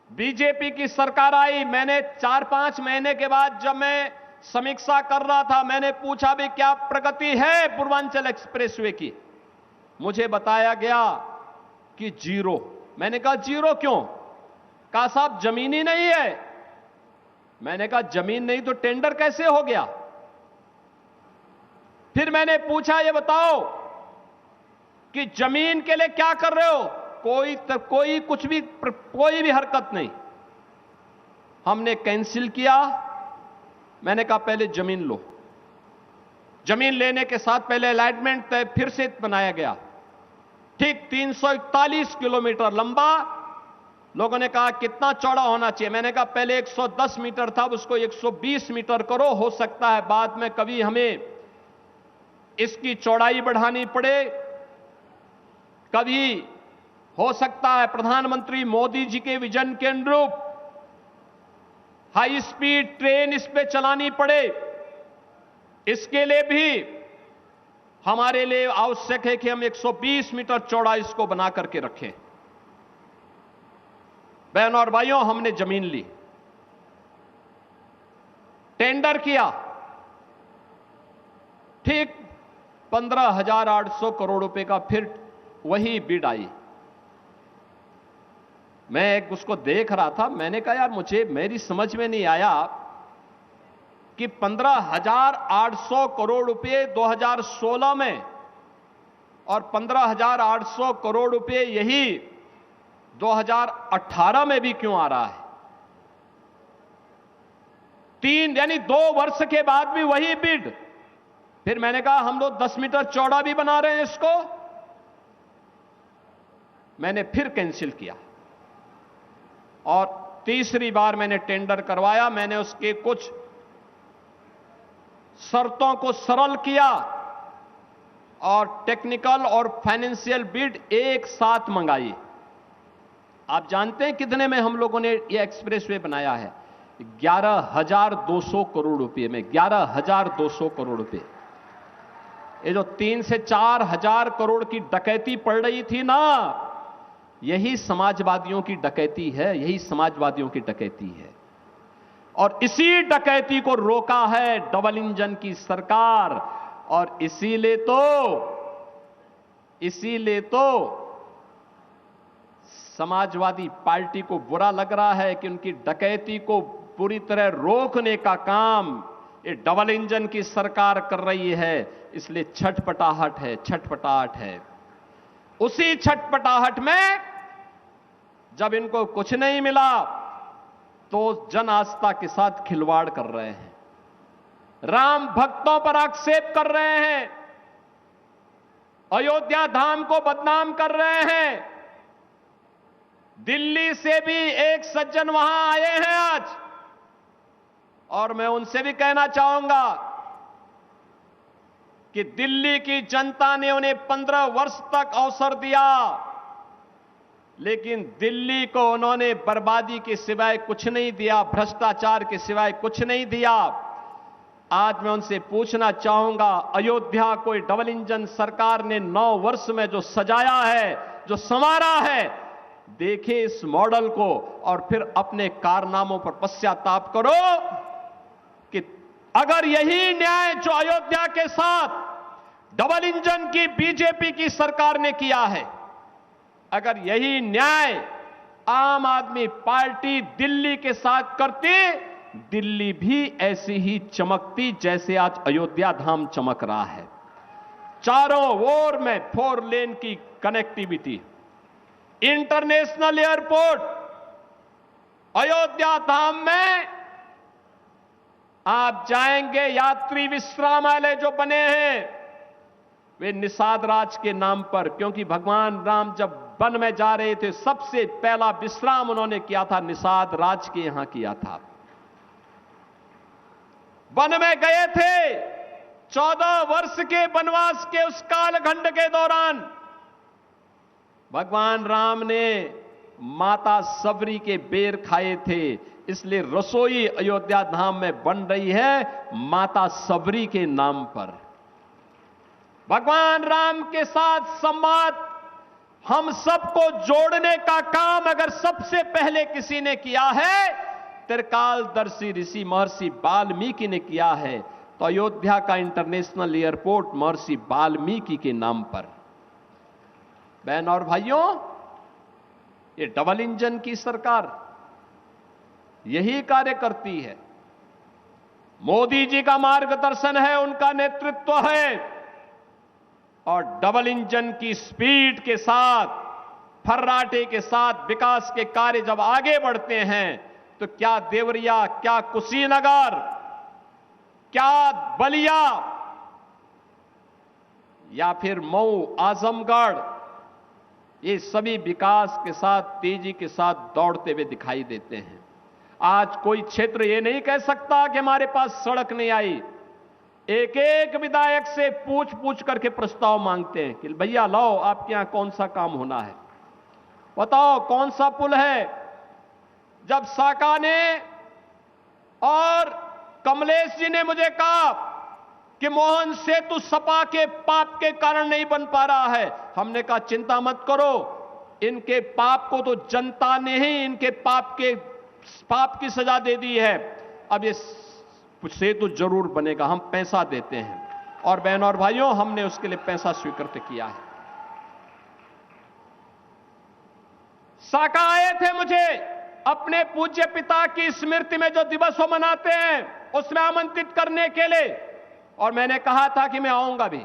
BJP की सरकार आई, मैंने 4-5 महीने के बाद जब मैं समीक्षा कर रहा था, मैंने पूछा भी क्या प्रगति है पूर्वांचल एक्सप्रेसवे की। मुझे बताया गया कि जीरो। मैंने कहा जीरो क्यों? कहा साहब जमीन ही नहीं है। मैंने कहा जमीन नहीं तो टेंडर कैसे हो गया? फिर मैंने पूछा ये बताओ कि जमीन के लिए क्या कर रहे हो? कोई भी हरकत नहीं। हमने कैंसिल किया। मैंने कहा पहले जमीन लो। जमीन लेने के साथ पहले अलॉटमेंट तय फिर से बनाया गया, ठीक 341 किलोमीटर लंबा। लोगों ने कहा कितना चौड़ा होना चाहिए? मैंने कहा पहले 110 मीटर था, उसको 120 मीटर करो। हो सकता है बाद में कभी हमें इसकी चौड़ाई बढ़ानी पड़े, कभी हो सकता है प्रधानमंत्री मोदी जी के विजन के अनुरूप हाई स्पीड ट्रेन इस पे चलानी पड़े। इसके लिए भी हमारे लिए आवश्यक है कि हम 120 मीटर चौड़ा इसको बना करके रखें। बहनों और भाइयों, हमने जमीन ली, टेंडर किया, ठीक 15,800 करोड़ रुपए का फिर वही बिड आई। मैं उसको देख रहा था, मैंने कहा यार मेरी समझ में नहीं आया कि 15,800 करोड़ रुपए 2016 में और 15,800 करोड़ रुपए यही 2018 में भी क्यों आ रहा है? 2 वर्ष के बाद भी वही बिड। फिर मैंने कहा हम लोग 10 मीटर चौड़ा भी बना रहे हैं इसको। मैंने फिर कैंसिल किया और तीसरी बार मैंने टेंडर करवाया। मैंने उसके कुछ शर्तों को सरल किया और टेक्निकल और फाइनेंशियल बिड एक साथ मंगाई। आप जानते हैं कितने में हम लोगों ने यह एक्सप्रेसवे बनाया है? 11,200 करोड़ रुपए में। 11,200 करोड़ रुपए। ये जो 3 से 4 हजार करोड़ की डकैती पड़ रही थी ना, यही समाजवादियों की डकैती है, यही समाजवादियों की डकैती है। और इसी डकैती को रोका है डबल इंजन की सरकार। और इसीलिए तो समाजवादी पार्टी को बुरा लग रहा है कि उनकी डकैती को पूरी तरह रोकने का काम ये डबल इंजन की सरकार कर रही है। इसलिए छटपटाहट है। उसी छटपटाहट में जब इनको कुछ नहीं मिला तो जन आस्था के साथ खिलवाड़ कर रहे हैं, राम भक्तों पर आक्षेप कर रहे हैं, अयोध्या धाम को बदनाम कर रहे हैं। दिल्ली से भी एक सज्जन वहां आए हैं आज, और मैं उनसे भी कहना चाहूंगा कि दिल्ली की जनता ने उन्हें 15 वर्ष तक अवसर दिया, लेकिन दिल्ली को उन्होंने बर्बादी के सिवाय कुछ नहीं दिया, भ्रष्टाचार के सिवाय कुछ नहीं दिया। आज मैं उनसे पूछना चाहूंगा, अयोध्या को डबल इंजन सरकार ने 9 वर्ष में जो सजाया है, जो संवारा है, देखिए इस मॉडल को और फिर अपने कारनामों पर पश्चाताप करो कि अगर यही न्याय जो अयोध्या के साथ डबल इंजन की बीजेपी की सरकार ने किया है, अगर यही न्याय आम आदमी पार्टी दिल्ली के साथ करती, दिल्ली भी ऐसी ही चमकती जैसे आज अयोध्या धाम चमक रहा है। चारों ओर में 4 लेन की कनेक्टिविटी, इंटरनेशनल एयरपोर्ट, अयोध्या धाम में आप जाएंगे, यात्री विश्रामालय जो बने हैं वे निषाद राज के नाम पर, क्योंकि भगवान राम जब वन में जा रहे थे सबसे पहला विश्राम उन्होंने किया था निषाद राज के यहां किया था। वन में गए थे 14 वर्ष के वनवास के उस कालखंड के दौरान भगवान राम ने माता सबरी के बेर खाए थे, इसलिए रसोई अयोध्या धाम में बन रही है माता सबरी के नाम पर। भगवान राम के साथ संवाद हम सबको जोड़ने का काम अगर सबसे पहले किसी ने किया है, त्रिकालदर्शी ऋषि महर्षि वाल्मीकि ने किया है, तो अयोध्या का इंटरनेशनल एयरपोर्ट महर्षि वाल्मीकि के नाम पर। बहन और भाइयों, ये डबल इंजन की सरकार यही कार्य करती है। मोदी जी का मार्गदर्शन है, उनका नेतृत्व है, और डबल इंजन की स्पीड के साथ, फर्राटे के साथ विकास के कार्य जब आगे बढ़ते हैं तो क्या देवरिया, क्या कुशीनगर, क्या बलिया या फिर मऊ, आजमगढ़, ये सभी विकास के साथ, तेजी के साथ दौड़ते हुए दिखाई देते हैं। आज कोई क्षेत्र ये नहीं कह सकता कि हमारे पास सड़क नहीं आई। एक एक विधायक से पूछ पूछ करके प्रस्ताव मांगते हैं कि भैया लाओ, आपके यहां कौन सा काम होना है, बताओ कौन सा पुल है। जब साका ने और कमलेश जी ने मुझे कहा कि मोहन सेतु सपा के पाप के कारण नहीं बन पा रहा है, हमने कहा चिंता मत करो, इनके पाप को तो जनता ने ही इनके पाप की सजा दे दी है। अब ये सेतु जरूर बनेगा, हम पैसा देते हैं। और बहनों और भाइयों, हमने उसके लिए पैसा स्वीकृत किया है। साका आए थे मुझे अपने पूज्य पिता की स्मृति में जो दिवस वो मनाते हैं उसमें आमंत्रित करने के लिए, और मैंने कहा था कि मैं आऊंगा भी।